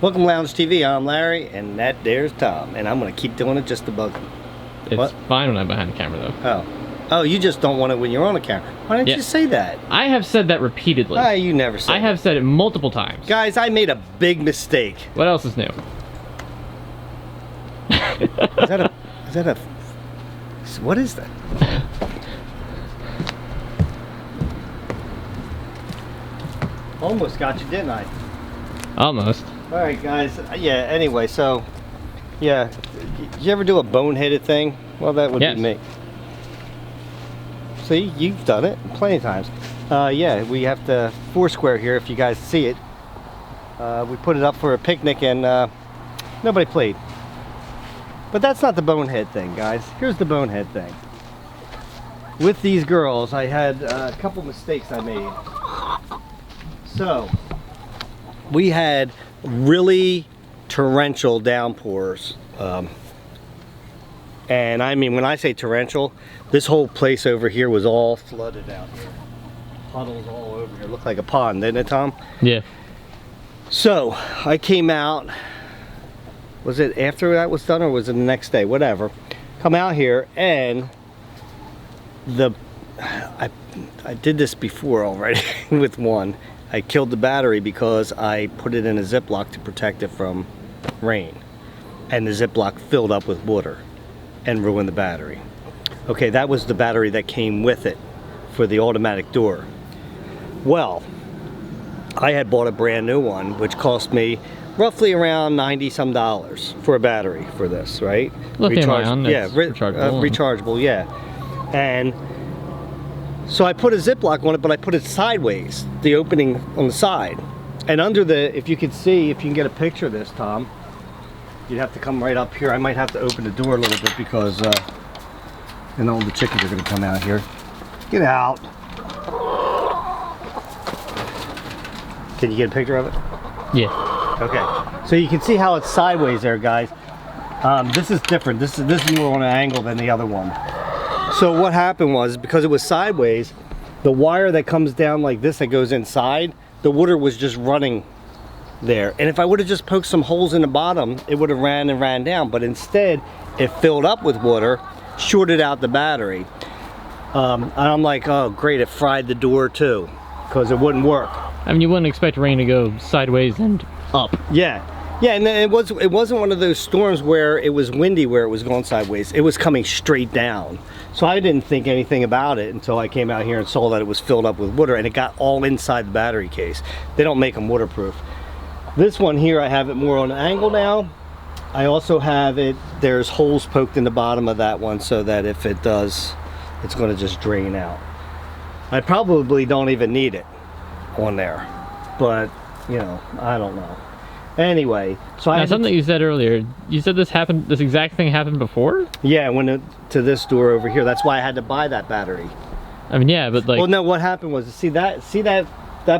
Welcome to Lounge TV. I'm Larry, and that there's Tom, and I'm gonna keep doing it just to bug him. It's fine when I'm behind the camera, though. Oh, you just don't want it when you're on the camera. Why didn't you say that? I have said that repeatedly. You never said. I have said it multiple times. Guys, I made a big mistake. What else is new? Is that a? What is that? Almost got you, didn't I? Almost. All right, guys. Yeah. Anyway, so yeah, you ever do a boneheaded thing? Well, that would be me. See, you've done it plenty of times. Yeah, we have the Foursquare here. If you guys see it, we put it up for a picnic, and nobody played. But that's not the bonehead thing, guys. Here's the bonehead thing. With these girls, I had a couple mistakes I made. So, we had really torrential downpours. And I mean, when I say torrential, this whole place over here was all flooded out here. Puddles all over here. Looked like a pond, didn't it, Tom? Yeah. So, I came out. Was it after that was done, or was it the next day? Whatever. Come out here, and I did this before already with one. I killed the battery because I put it in a Ziploc to protect it from rain, and the Ziploc filled up with water and ruined the battery. Okay, that was the battery that came with it for the automatic door. Well, I had bought a brand new one, which cost me roughly around $90 some for a battery for this, right? Rechargeable, yeah. And so I put a Ziploc on it, but I put it sideways, the opening on the side. And under the, if you can see, if you can get a picture of this, Tom, you'd have to come right up here. I might have to open the door a little bit because, and all the chickens are gonna come out here. Get out. Can you get a picture of it? Yeah. Okay, so you can see how it's sideways there, guys. This is different. This is more on an angle than the other one. So what happened was, because it was sideways, the wire that comes down like this that goes inside, the water was just running there. And if I would have just poked some holes in the bottom, it would have ran and ran down. But instead, it filled up with water, shorted out the battery. And I'm like, oh great, it fried the door too, because it wouldn't work. I mean, you wouldn't expect rain to go sideways and up. Yeah, and it wasn't one of those storms where it was windy where it was going sideways. It was coming straight down. So I didn't think anything about it until I came out here and saw that it was filled up with water, and it got all inside the battery case. They don't make them waterproof. This one here, I have it more on an angle now. I also have it, there's holes poked in the bottom of that one so that if it does, it's going to just drain out. I probably don't even need it on there, but you know, I don't know. Anyway, so I had something you said earlier. You said this exact thing happened before? Yeah, to this door over here. That's why I had to buy that battery. I mean, yeah, but like. Well, no. What happened was, see that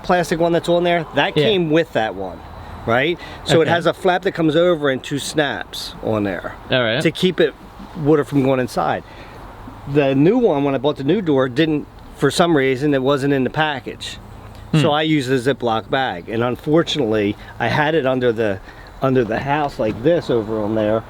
plastic one that's on there? That came with that one, right? So it has a flap that comes over and 2 snaps on there. All right. To keep it water from going inside. The new one, when I bought the new door, didn't. For some reason, it wasn't in the package. So I used a Ziploc bag, and unfortunately, I had it under the house like this over on there,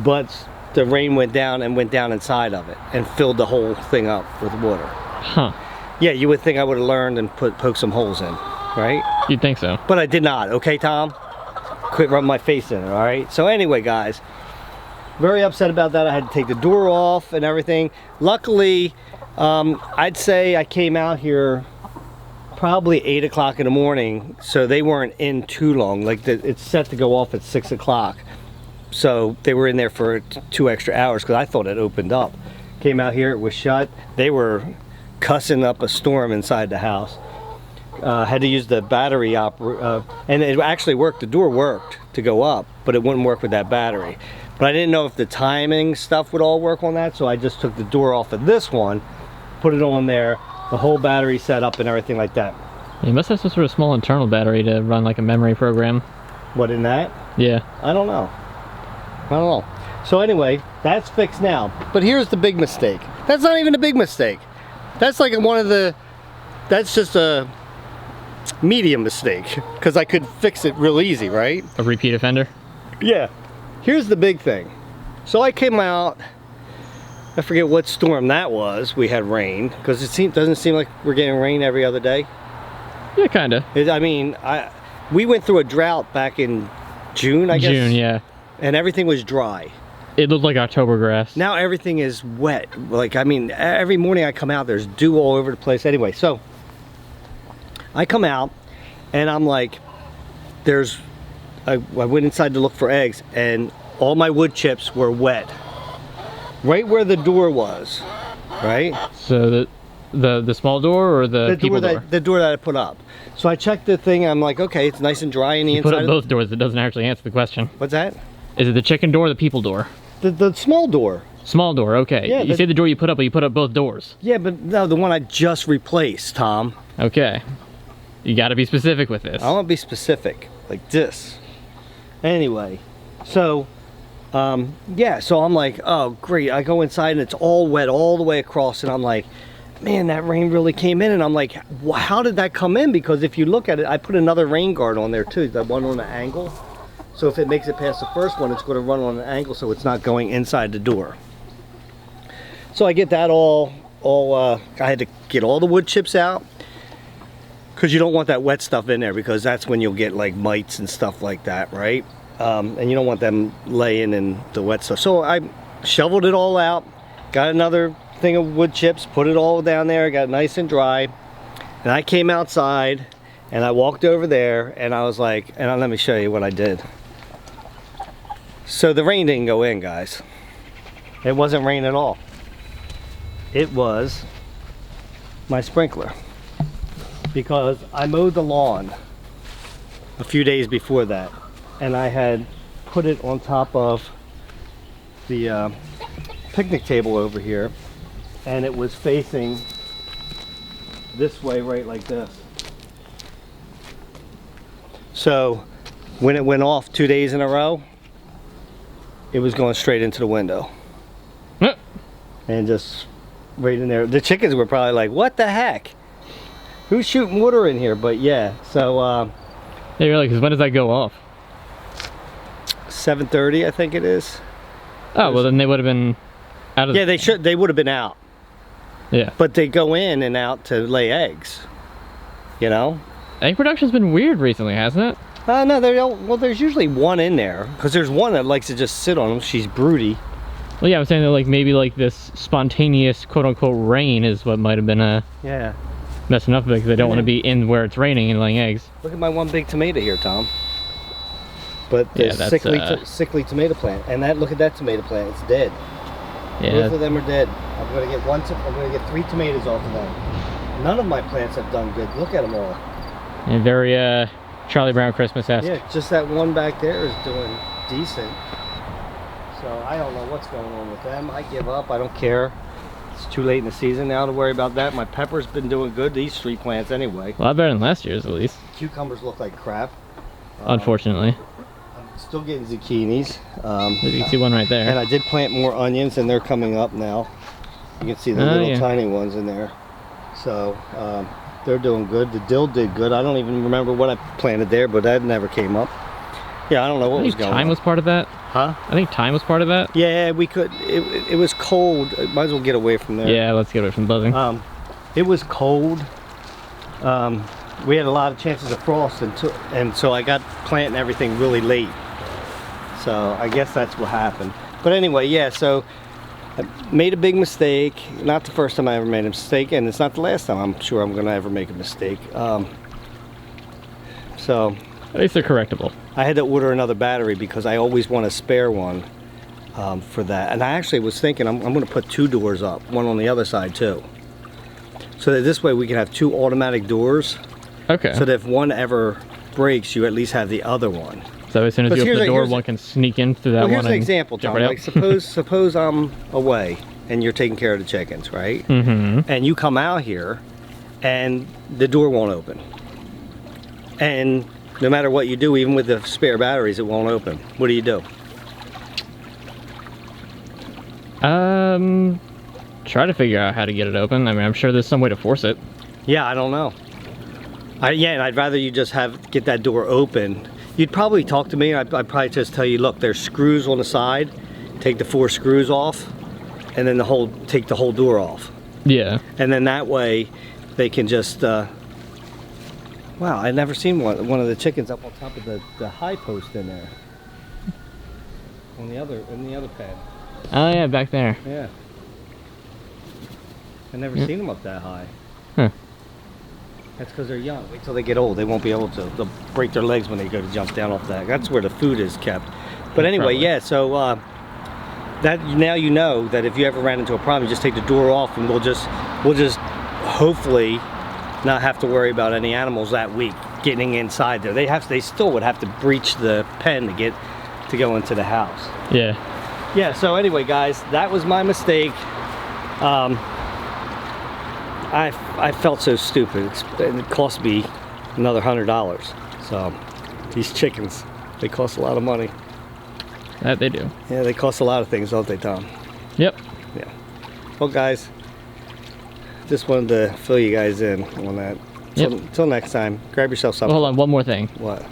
but the rain went down inside of it and filled the whole thing up with water. Huh. Yeah, you would think I would have learned and poke some holes in, right? You'd think so. But I did not. Okay, Tom? Quit rubbing my face in it, all right? So anyway, guys, very upset about that. I had to take the door off and everything. Luckily, I'd say I came out here probably 8 o'clock in the morning, so they weren't in too long. Like it's set to go off at 6 o'clock, so they were in there for 2 extra hours because I thought it opened up. Came out here, it was shut. They were cussing up a storm inside the house. Had to use the battery and it actually worked. The door worked to go up, but it wouldn't work with that battery. But I didn't know if the timing stuff would all work on that, so I just took the door off of this one, put it on there, the whole battery set up and everything like that. You must have some sort of small internal battery to run like a memory program. What, in that? Yeah. I don't know. So anyway, that's fixed now. But here's the big mistake. That's not even a big mistake. That's like one of the, that's just a medium mistake because I could fix it real easy, right? A repeat offender? Yeah. Here's the big thing. So I came out, I forget what storm that was. We had rain because doesn't seem like we're getting rain every other day. Yeah, kind of. I mean, we went through a drought back in June, I guess. June, yeah. And everything was dry. It looked like October grass. Now everything is wet. Like, I mean, every morning I come out, there's dew all over the place. Anyway, so I come out and I'm like, I went inside to look for eggs and all my wood chips were wet. Right where the door was, right? So the small door or the people door? The door that I put up. So I checked the thing, I'm like, okay, it's nice and dry in the inside. Put up both doors, it doesn't actually answer the question. What's that? Is it the chicken door or the people door? The small door. Small door, okay. Yeah, you say the door you put up, but you put up both doors. Yeah, but no, the one I just replaced, Tom. Okay. You gotta be specific with this. I want to be specific, like this. Anyway, so, yeah, so I'm like, oh, great. I go inside and it's all wet all the way across, and I'm like, man, that rain really came in. And I'm like, how did that come in? Because if you look at it, I put another rain guard on there too, that one on the angle. So if it makes it past the first one, it's going to run on an angle so it's not going inside the door. So I get that I had to get all the wood chips out because you don't want that wet stuff in there because that's when you'll get like mites and stuff like that, right? And you don't want them laying in the wet stuff. So I shoveled it all out, got another thing of wood chips, put it all down there, got it nice and dry. And I came outside and I walked over there and I was like, and let me show you what I did. So the rain didn't go in, guys. It wasn't rain at all. It was my sprinkler. Because I mowed the lawn a few days before that. And I had put it on top of the picnic table over here. And it was facing this way, right like this. So when it went off 2 days in a row, it was going straight into the window. And just right in there. The chickens were probably like, what the heck? Who's shooting water in here? But yeah, so yeah, really, because when does that go off? 7:30, I think it is. Oh, well then they would have been out of. Yeah, they would have been out. Yeah. But they go in and out to lay eggs. You know? Egg production's been weird recently, hasn't it? No, they don't. Well, there's usually one in there because there's one that likes to just sit on them. She's broody. Well, yeah, I'm saying that like maybe like this spontaneous quote-unquote rain is what might have been yeah, messing up because they don't want to be in where it's raining and laying eggs. Look at my one big tomato here, Tom. But the yeah, sickly tomato plant, and look at that tomato plant. It's dead. Yeah. Both of them are dead. I'm gonna get I'm gonna get 3 tomatoes off of them. None of my plants have done good. Look at them all. And very Charlie Brown Christmas-esque. Yeah, just that one back there is doing decent. So I don't know what's going on with them. I give up. I don't care. It's too late in the season now to worry about that. My pepper's been doing good. These 3 plants anyway. A lot better than last year's, at least. Cucumbers look like crap. Unfortunately. I'm still getting zucchinis. You can see one right there. And I did plant more onions, and they're coming up now. You can see the little tiny ones in there. So they're doing good. The dill did good. I don't even remember what I planted there, but that never came up. Yeah, I don't know what was going on. Thyme was part of that? Huh? I think thyme was part of that. Yeah, we could. It was cold. Might as well get away from there. Yeah, let's get away from buzzing. It was cold. We had a lot of chances of frost, and so I got planting everything really late. So I guess that's what happened. But anyway, yeah, so I made a big mistake. Not the first time I ever made a mistake, and it's not the last time I'm sure I'm going to ever make a mistake. So at least they're correctable. I had to order another battery because I always want a spare one for that. And I actually was thinking I'm going to put 2 doors up, one on the other side too. So that this way we can have 2 automatic doors. Okay. So that if one ever breaks, you at least have the other one. So as soon as you open the door, one can sneak in through that one. Here's an example, Tom. Like suppose I'm away and you're taking care of the chickens, right? Mm-hmm. And you come out here and the door won't open. And no matter what you do, even with the spare batteries, it won't open. What do you do? Try to figure out how to get it open. I mean, I'm sure there's some way to force it. Yeah, I don't know. Yeah, and I'd rather you just get that door open. You'd probably talk to me, I'd probably just tell you, look, there's screws on the side, take the 4 screws off, and then take the whole door off. Yeah. And then that way, they can just, wow, I've never seen one of the chickens up on top of the high post in there. In the other pen. Oh yeah, back there. Yeah. I've never seen them up that high. Huh. That's because they're young. Wait till they get old. They won't be able to. They'll break their legs when they go to jump down off that. That's where the food is kept. But anyway, Probably. yeah. So that now you know that if you ever ran into a problem, you just take the door off, and we'll just hopefully not have to worry about any animals that week getting inside there. They still would have to breach the pen to go into the house. Yeah. Yeah, so anyway, guys, that was my mistake. I felt so stupid. It cost me another $100. So these chickens, they cost a lot of money. That they do. Yeah, they cost a lot of things, don't they, Tom? Yep. Yeah. Well, guys, just wanted to fill you guys in on that. Yep. Until next time, grab yourself something. Well, hold on, one more thing. What?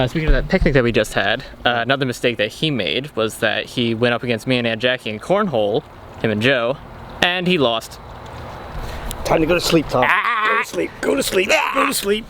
Speaking of that picnic that we just had, another mistake that he made was that he went up against me and Aunt Jackie in cornhole, him and Joe, and he lost. Time to go to sleep, Tom. Go to sleep. Go to sleep. Go to sleep.